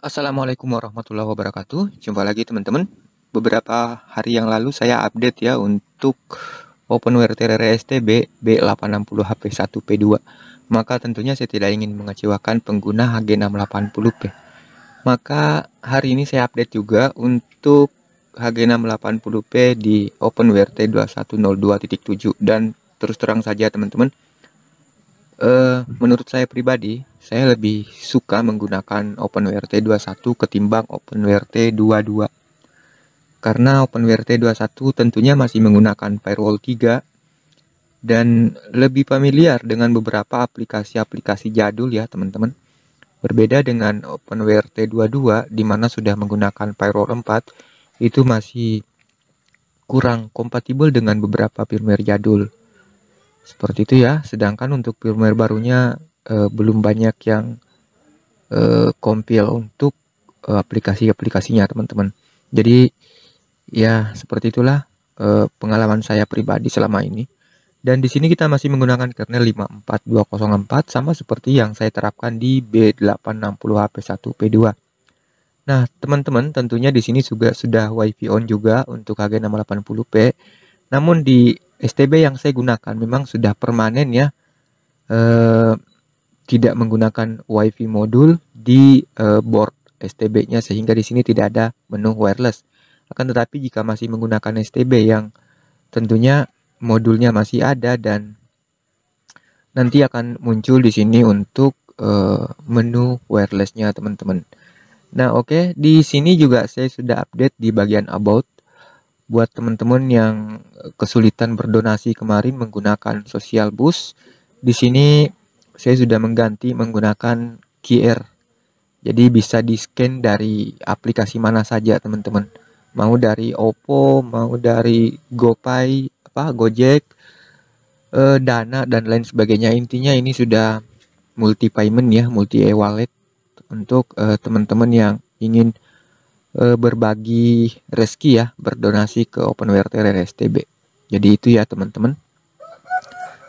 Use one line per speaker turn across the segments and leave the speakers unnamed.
Assalamualaikum warahmatullahi wabarakatuh. Jumpa lagi teman-teman. Beberapa hari yang lalu saya update ya untuk OpenWare TRRST B860HP1P2. Maka tentunya saya tidak ingin mengecewakan pengguna HG680P. Maka hari ini saya update juga untuk HG680P di OpenWare T2102.7. Dan terus terang saja teman-teman, menurut saya pribadi, saya lebih suka menggunakan OpenWrt 21 ketimbang OpenWrt 22. Karena OpenWrt 21 tentunya masih menggunakan firewall 3 dan lebih familiar dengan beberapa aplikasi-aplikasi jadul ya teman-teman. Berbeda dengan OpenWrt 22 di mana sudah menggunakan firewall 4, itu masih kurang kompatibel dengan beberapa firmware jadul. Seperti itu ya, sedangkan untuk firmware barunya belum banyak yang compile untuk aplikasi-aplikasinya teman-teman. Jadi ya seperti itulah pengalaman saya pribadi selama ini. Dan di sini kita masih menggunakan kernel 54204 sama seperti yang saya terapkan di B860HP1P2. Nah, teman-teman tentunya di sini juga sudah WiFi on juga untuk HG680P. Namun di STB yang saya gunakan memang sudah permanen ya, tidak menggunakan WiFi modul di board STB-nya, sehingga di sini tidak ada menu wireless. Akan tetapi jika masih menggunakan STB yang tentunya modulnya masih ada, dan nanti akan muncul di sini untuk menu wirelessnya teman-teman. Nah, oke, di sini juga saya sudah update di bagian about. Buat teman-teman yang kesulitan berdonasi kemarin menggunakan Social Boost, di sini saya sudah mengganti menggunakan QR. Jadi bisa di-scan dari aplikasi mana saja teman-teman. Mau dari Oppo, mau dari GoPay, Gojek, Dana dan lain sebagainya. Intinya ini sudah multi payment ya, multi e-wallet untuk teman-teman yang ingin berbagi rezeki ya, berdonasi ke OpenWrt RSTB. Jadi itu ya teman-teman.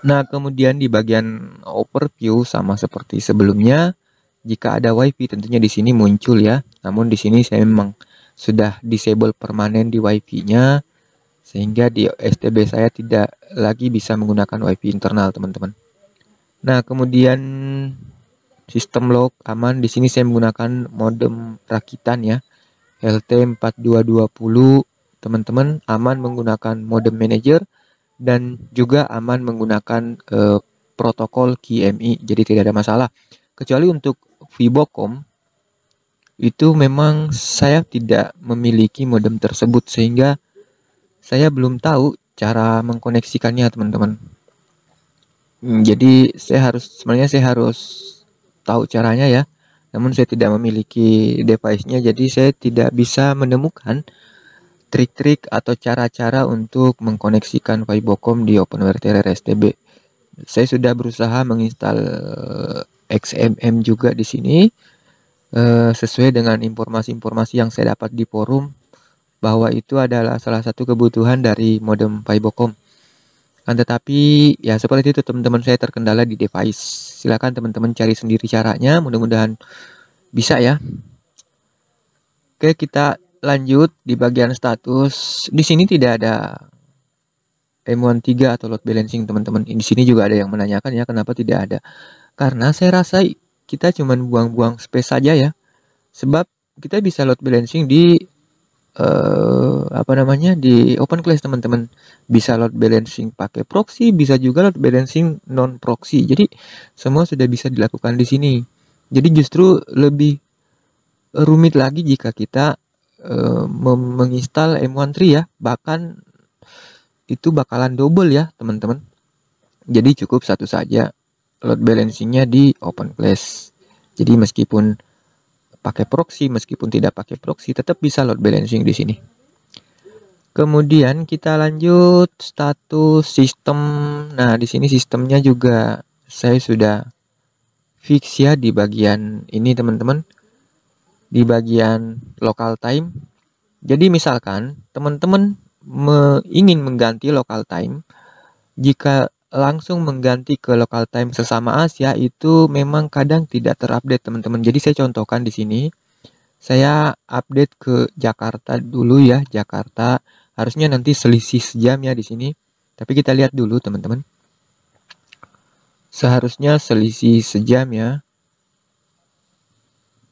Nah, kemudian di bagian overview sama seperti sebelumnya, jika ada WiFi tentunya di sini muncul ya. Namun di sini saya memang sudah disable permanen di WiFi-nya, sehingga di STB saya tidak lagi bisa menggunakan WiFi internal teman-teman. Nah, kemudian sistem log aman. Di sini saya menggunakan modem rakitan ya, LT4220. Teman-teman aman menggunakan modem manager dan juga aman menggunakan protokol QMI, jadi tidak ada masalah. Kecuali untuk Vibocom itu memang saya tidak memiliki modem tersebut, sehingga saya belum tahu cara mengkoneksikannya teman-teman. Jadi sebenarnya saya harus tahu caranya ya, namun saya tidak memiliki device-nya, jadi saya tidak bisa menemukan trik-trik atau cara-cara untuk mengkoneksikan Vibocom di OpenWrt RSTB. Saya sudah berusaha menginstal XMM juga di sini, sesuai dengan informasi-informasi yang saya dapat di forum, bahwa itu adalah salah satu kebutuhan dari modem Vibocom. Tetapi ya seperti itu teman-teman, saya terkendala di device. Silakan teman-teman cari sendiri caranya, mudah-mudahan bisa ya. Oke, kita lanjut di bagian status. Di sini tidak ada M13 atau load balancing teman-teman. Di sini juga ada yang menanyakan ya, kenapa tidak ada. Karena saya rasa kita cuma buang-buang space saja ya. Sebab kita bisa load balancing di di open class teman-teman. Bisa load balancing pakai proxy, bisa juga load balancing non proxy. Jadi semua sudah bisa dilakukan di sini. Jadi justru lebih rumit lagi jika kita menginstal M13 ya. Bahkan itu bakalan double ya teman-teman. Jadi cukup satu saja load balancingnya di open class. Jadi meskipun pakai proxy, meskipun tidak pakai proxy, tetap bisa load balancing di sini. Kemudian kita lanjut status sistem. Nah, di sini sistemnya juga saya sudah fix ya di bagian ini teman-teman, di bagian local time. Jadi misalkan teman-teman ingin mengganti local time, jika langsung mengganti ke local time sesama Asia itu memang kadang tidak terupdate teman-teman. Jadi saya contohkan di sini. Saya update ke Jakarta dulu ya, Jakarta. Harusnya nanti selisih sejam ya di sini. Tapi kita lihat dulu teman-teman. Seharusnya selisih sejam ya.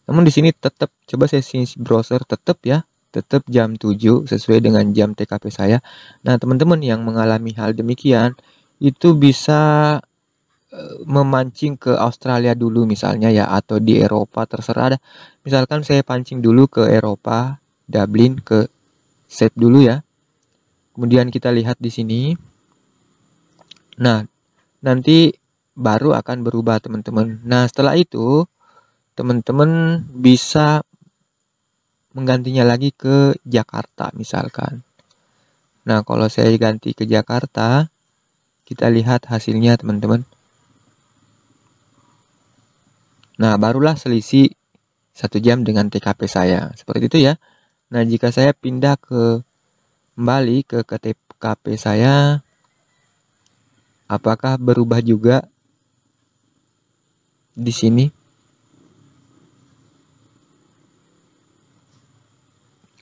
Namun di sini tetap coba saya sinc browser tetap ya, tetap jam 7 sesuai dengan jam TKP saya. Nah, teman-teman yang mengalami hal demikian itu bisa memancing ke Australia dulu misalnya ya, atau di Eropa terserah. Misalkan saya pancing dulu ke Eropa, Dublin, ke save dulu ya. Kemudian kita lihat di sini. Nah, nanti baru akan berubah teman-teman. Nah, setelah itu teman-teman bisa menggantinya lagi ke Jakarta misalkan. Nah, kalau saya ganti ke Jakarta, kita lihat hasilnya teman-teman. Nah, barulah selisih 1 jam dengan TKP saya. Seperti itu ya. Nah, jika saya pindah kembali ke TKP saya, apakah berubah juga di sini?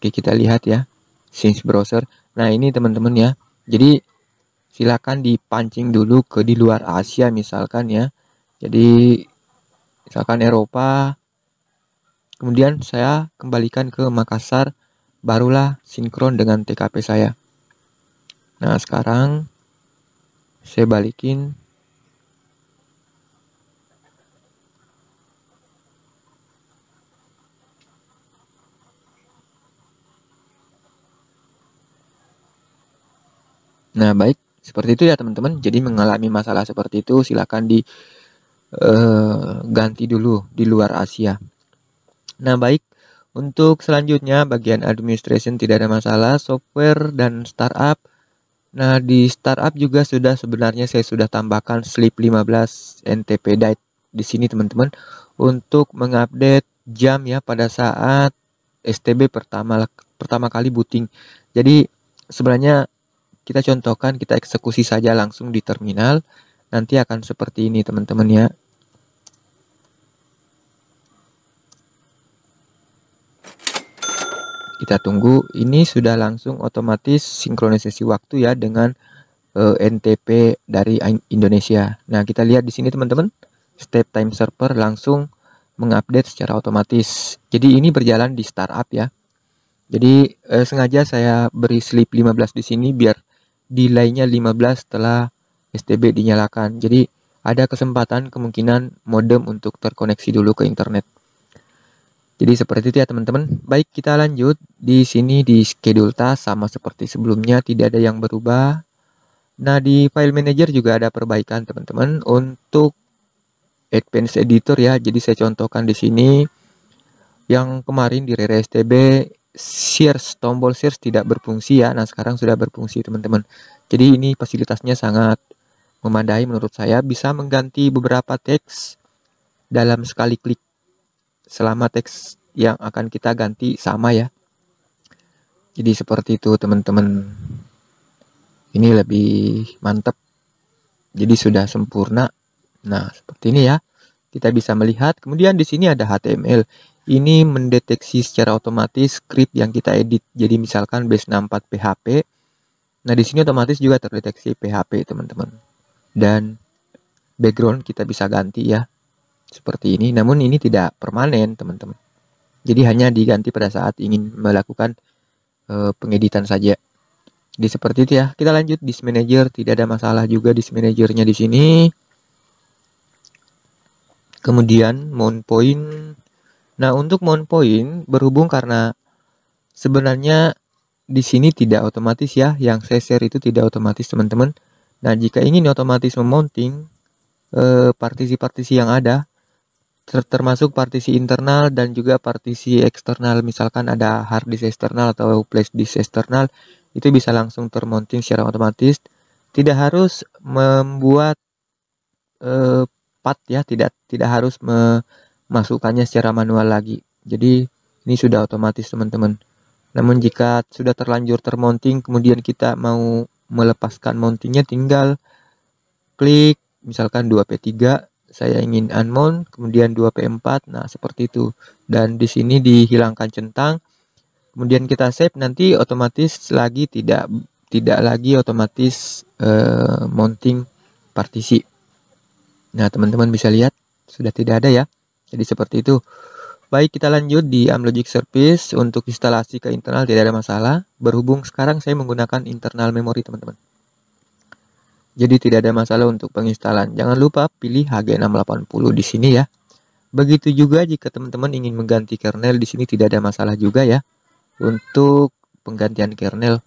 Oke, kita lihat ya. Since browser. Nah, ini teman-teman ya. Jadi, silakan dipancing dulu ke di luar Asia misalkan ya. Jadi, misalkan Eropa. Kemudian saya kembalikan ke Makassar. Barulah sinkron dengan TKP saya. Nah, sekarang saya balikin. Nah, baik. Seperti itu ya teman-teman. Jadi mengalami masalah seperti itu silakan ganti dulu di luar Asia. Nah, baik. Untuk selanjutnya bagian administration tidak ada masalah. Software dan startup. Nah, di startup juga sebenarnya saya sudah tambahkan sleep 15 NTP Date di sini teman-teman untuk mengupdate jam ya pada saat STB pertama kali booting. Jadi sebenarnya kita contohkan, kita eksekusi saja langsung di terminal. Nanti akan seperti ini teman-teman ya. Kita tunggu, ini sudah langsung otomatis sinkronisasi waktu ya dengan NTP dari Indonesia. Nah, kita lihat di sini teman-teman, step time server langsung mengupdate secara otomatis. Jadi ini berjalan di startup ya. Jadi sengaja saya beri sleep 15 di sini biar delay-nya 15 setelah STB dinyalakan. Jadi ada kesempatan kemungkinan modem untuk terkoneksi dulu ke internet. Jadi seperti itu ya teman-teman. Baik, kita lanjut. Di sini di schedule task sama seperti sebelumnya, tidak ada yang berubah. Nah, di file manager juga ada perbaikan teman-teman untuk advanced editor ya. Jadi saya contohkan di sini yang kemarin di Rere STB tombol search tidak berfungsi ya. Nah, sekarang sudah berfungsi teman-teman. Jadi ini fasilitasnya sangat memadai menurut saya, bisa mengganti beberapa teks dalam sekali klik selama teks yang akan kita ganti sama ya. Jadi seperti itu teman-teman. Ini lebih mantap. Jadi sudah sempurna. Nah, seperti ini ya. Kita bisa melihat. Kemudian di sini ada HTML. Ini mendeteksi secara otomatis script yang kita edit. Jadi misalkan base 64 PHP. Nah, di sini otomatis juga terdeteksi PHP, teman-teman. Dan background kita bisa ganti ya. Seperti ini. Namun ini tidak permanen, teman-teman. Jadi hanya diganti pada saat ingin melakukan pengeditan saja. Jadi seperti itu ya. Kita lanjut disk manager, tidak ada masalah juga disk manajernya di sini. Kemudian mount point. Nah, untuk mount point berhubung karena sebenarnya di sini tidak otomatis ya, yang saya share itu tidak otomatis teman-teman. Nah, jika ingin otomatis memounting partisi-partisi yang ada, termasuk partisi internal dan juga partisi eksternal, misalkan ada hard disk eksternal atau flash disk eksternal, itu bisa langsung termounting secara otomatis. Tidak harus membuat part ya, tidak harus memasukkannya secara manual lagi. Jadi ini sudah otomatis teman-teman. Namun jika sudah terlanjur termounting, kemudian kita mau melepaskan mountingnya, tinggal klik misalkan 2P3 saya ingin unmount, kemudian 2P4, nah seperti itu. Dan di sini dihilangkan centang, kemudian kita save, nanti otomatis lagi tidak lagi otomatis mounting partisi. Nah, teman-teman bisa lihat sudah tidak ada ya. Jadi seperti itu. Baik, kita lanjut di Amlogic Service. Untuk instalasi ke internal tidak ada masalah. Berhubung sekarang saya menggunakan internal memory, teman-teman. Jadi tidak ada masalah untuk penginstalan. Jangan lupa pilih HG680 di sini ya. Begitu juga jika teman-teman ingin mengganti kernel, di sini tidak ada masalah juga ya untuk penggantian kernel.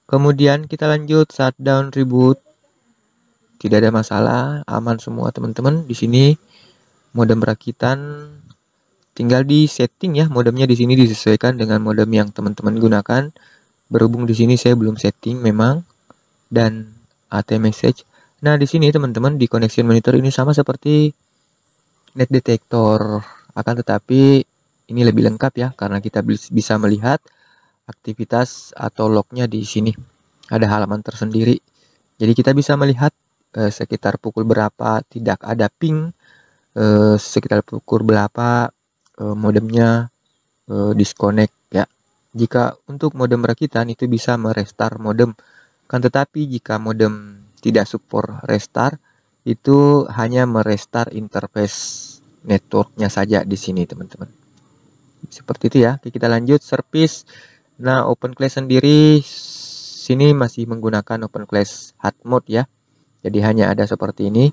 Kemudian kita lanjut shutdown reboot. Tidak ada masalah, aman semua teman-teman. Di sini modem rakitan tinggal di setting ya, modemnya di sini disesuaikan dengan modem yang teman-teman gunakan. Berhubung di sini saya belum setting memang, dan AT message. Nah, di sini teman-teman di connection monitor ini sama seperti net detector, akan tetapi ini lebih lengkap ya karena kita bisa melihat aktivitas atau lognya di sini. Ada halaman tersendiri. Jadi kita bisa melihat sekitar pukul berapa tidak ada ping, sekitar pukul berapa modemnya disconnect ya. Jika untuk modem rakitan itu bisa merestart modem, kan tetapi jika modem tidak support restart, itu hanya merestart interface networknya saja di sini teman-teman. Seperti itu ya. Oke, kita lanjut service. Nah, OpenClass sendiri sini masih menggunakan OpenClass hard mode ya. Jadi hanya ada seperti ini.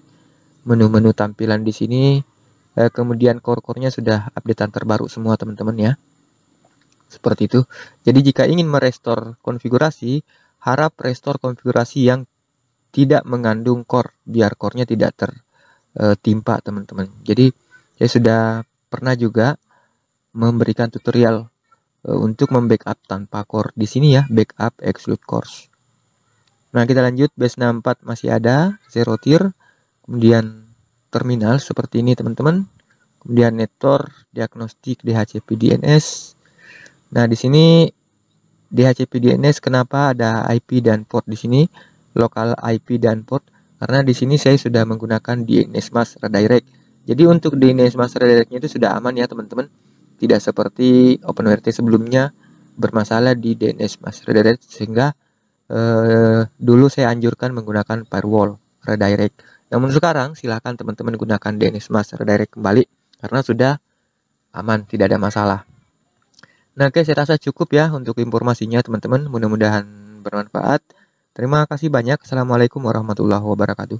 Menu-menu tampilan di sini. Kemudian core-core-nya sudah updatean terbaru semua teman-teman ya. Seperti itu. Jadi jika ingin merestore konfigurasi, harap restore konfigurasi yang tidak mengandung core, biar core-nya tidak tertimpa teman-teman. Jadi saya sudah pernah juga memberikan tutorial untuk membackup tanpa core di sini ya, backup exclude cores. Nah, kita lanjut, base 64 masih ada, zero tier, kemudian terminal seperti ini teman-teman, kemudian network, diagnostik, DHCP DNS. Nah, di sini DHCP DNS kenapa ada IP dan port di sini, lokal IP dan port, karena di sini saya sudah menggunakan DNS Mask Redirect. Jadi untuk DNS Mask Redirect-nya itu sudah aman ya teman-teman, tidak seperti OpenWrt sebelumnya bermasalah di DNS Mask Redirect, sehingga dulu saya anjurkan menggunakan firewall redirect. Namun sekarang silahkan teman-teman gunakan DNS Mask Redirect kembali karena sudah aman, tidak ada masalah. Nah, oke, saya rasa cukup ya untuk informasinya teman-teman. Mudah-mudahan bermanfaat. Terima kasih banyak. Assalamualaikum warahmatullahi wabarakatuh.